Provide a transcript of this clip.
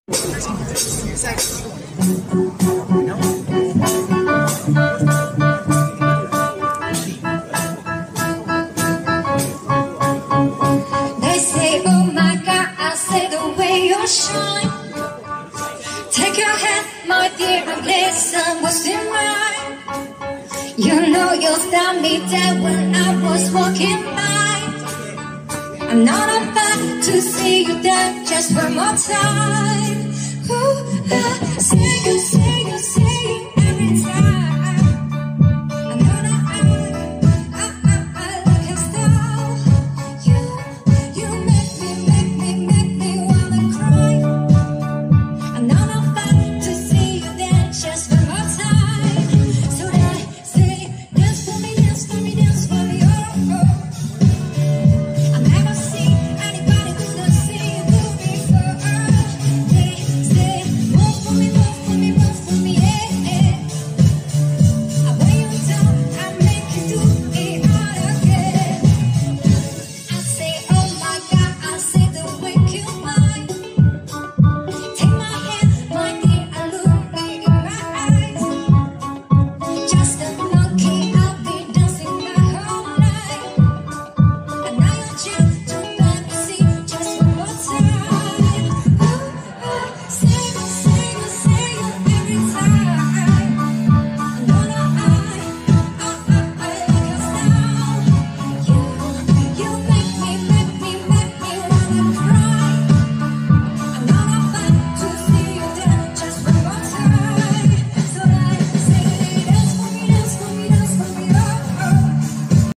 They say, oh my God, I say the way you shine. Take your hand, my dear, and listen what's in mine. You know you stopped me dead when I was walking by. I'm not about to see you dead just one more time. Ooh, I say you.